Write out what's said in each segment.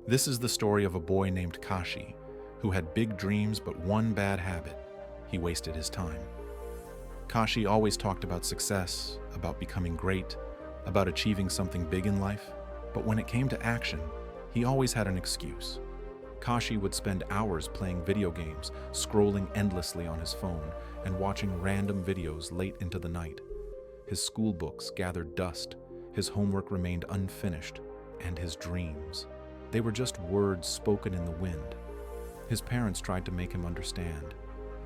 This is the story of a boy named Kashi, who had big dreams but one bad habit: he wasted his time. Kashi always talked about success, about becoming great, about achieving something big in life, but when it came to action, he always had an excuse. Kashi would spend hours playing video games, scrolling endlessly on his phone, and watching random videos late into the night. His school books gathered dust, his homework remained unfinished, and his dreams, they were just words spoken in the wind. His parents tried to make him understand.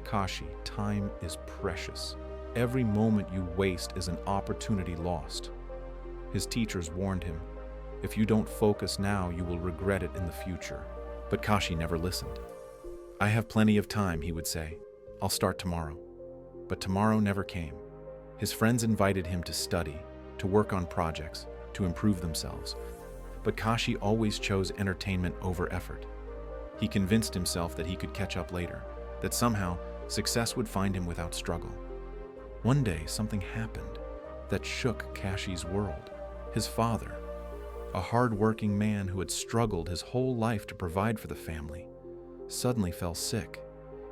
Kashi, time is precious. Every moment you waste is an opportunity lost. His teachers warned him, if you don't focus now, you will regret it in the future. But Kashi never listened. I have plenty of time, he would say. I'll start tomorrow. But tomorrow never came. His friends invited him to study, to work on projects, to improve themselves. But Kashi always chose entertainment over effort. He convinced himself that he could catch up later, that somehow success would find him without struggle. One day, something happened that shook Kashi's world. His father, a hard-working man who had struggled his whole life to provide for the family, suddenly fell sick.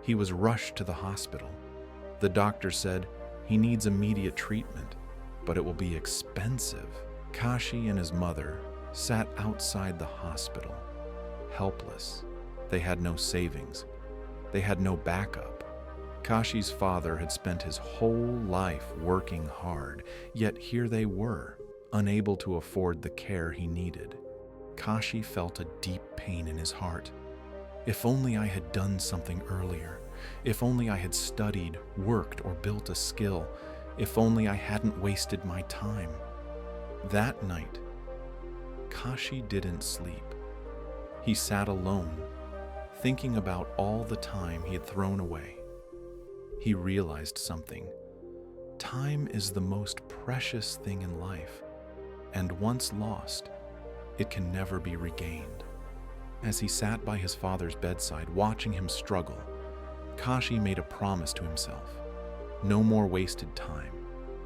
He was rushed to the hospital. The doctor said he needs immediate treatment, but it will be expensive. Kashi and his mother sat outside the hospital, helpless. They had no savings. They had no backup. Kashi's father had spent his whole life working hard, yet here they were, unable to afford the care he needed. Kashi felt a deep pain in his heart. If only I had done something earlier. If only I had studied, worked, or built a skill. If only I hadn't wasted my time. That night, Kashi didn't sleep. He sat alone, thinking about all the time he had thrown away. He realized something. Time is the most precious thing in life, and once lost, it can never be regained. As he sat by his father's bedside, watching him struggle, Kashi made a promise to himself. No more wasted time,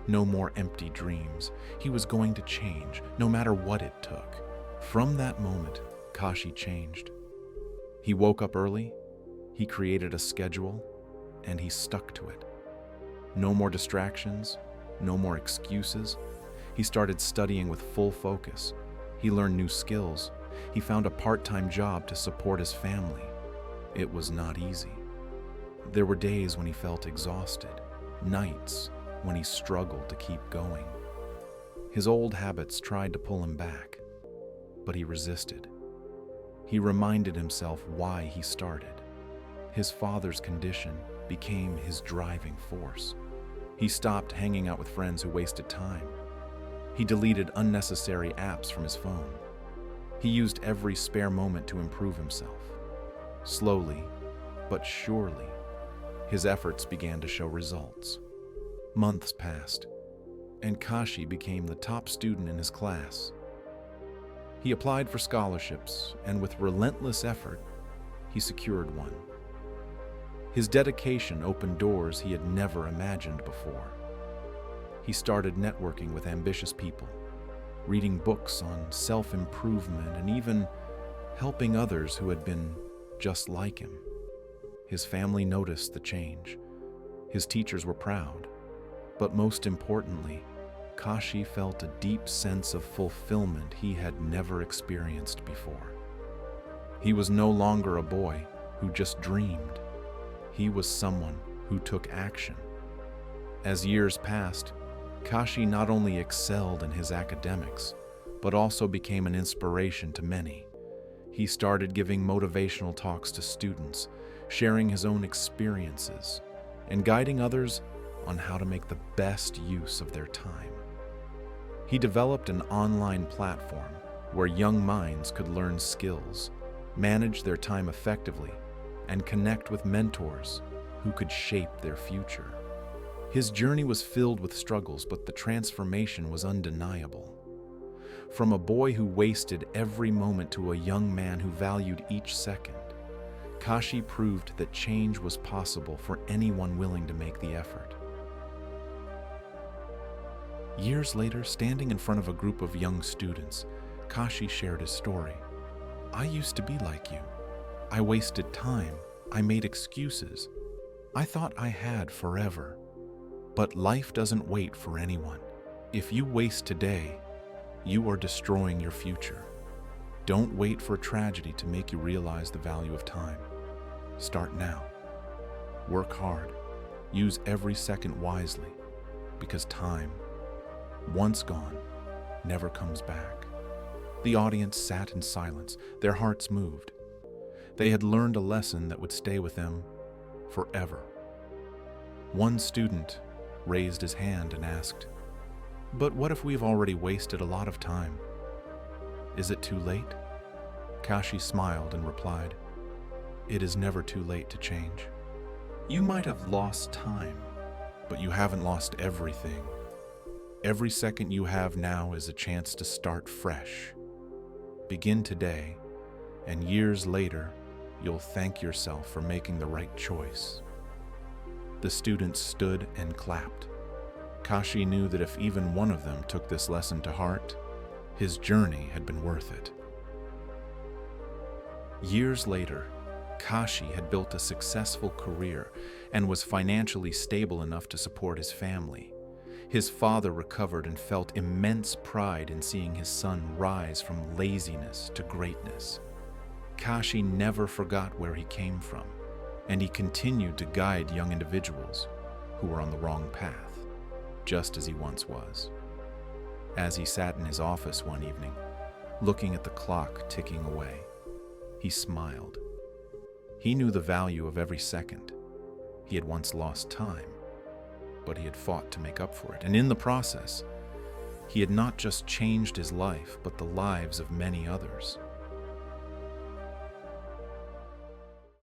no more empty dreams. He was going to change, no matter what it took. From that moment, Kashi changed. He woke up early, he created a schedule, and he stuck to it. No more distractions, no more excuses. He started studying with full focus. He learned new skills. He found a part-time job to support his family. It was not easy. There were days when he felt exhausted, nights when he struggled to keep going. His old habits tried to pull him back, but he resisted. He reminded himself why he started. His father's condition became his driving force. He stopped hanging out with friends who wasted time. He deleted unnecessary apps from his phone. He used every spare moment to improve himself. Slowly, but surely, his efforts began to show results. Months passed, and Kashi became the top student in his class. He applied for scholarships, and with relentless effort, he secured one. His dedication opened doors he had never imagined before. He started networking with ambitious people, reading books on self-improvement, and even helping others who had been just like him. His family noticed the change. His teachers were proud. But most importantly, Kashi felt a deep sense of fulfillment he had never experienced before. He was no longer a boy who just dreamed. He was someone who took action. As years passed, Kashi not only excelled in his academics, but also became an inspiration to many. He started giving motivational talks to students, sharing his own experiences, and guiding others on how to make the best use of their time. He developed an online platform where young minds could learn skills, manage their time effectively, and connect with mentors who could shape their future. His journey was filled with struggles, but the transformation was undeniable. From a boy who wasted every moment to a young man who valued each second, Kashi proved that change was possible for anyone willing to make the effort. Years later, standing in front of a group of young students, Kashi shared his story. I used to be like you. I wasted time. I made excuses. I thought I had forever. But life doesn't wait for anyone. If you waste today, you are destroying your future. Don't wait for tragedy to make you realize the value of time. Start now. Work hard. Use every second wisely, because time, once gone, never comes back. The audience sat in silence, their hearts moved. They had learned a lesson that would stay with them forever. One student raised his hand and asked, "But what if we've already wasted a lot of time? Is it too late?" Kashi smiled and replied, "It is never too late to change. You might have lost time, but you haven't lost everything. Every second you have now is a chance to start fresh. Begin today, and years later, you'll thank yourself for making the right choice." The students stood and clapped. Kashi knew that if even one of them took this lesson to heart, his journey had been worth it. Years later, Kashi had built a successful career and was financially stable enough to support his family. His father recovered and felt immense pride in seeing his son rise from laziness to greatness. Kashi never forgot where he came from, and he continued to guide young individuals who were on the wrong path, just as he once was. As he sat in his office one evening, looking at the clock ticking away, he smiled. He knew the value of every second. He had once lost time, but he had fought to make up for it. And in the process, he had not just changed his life, but the lives of many others.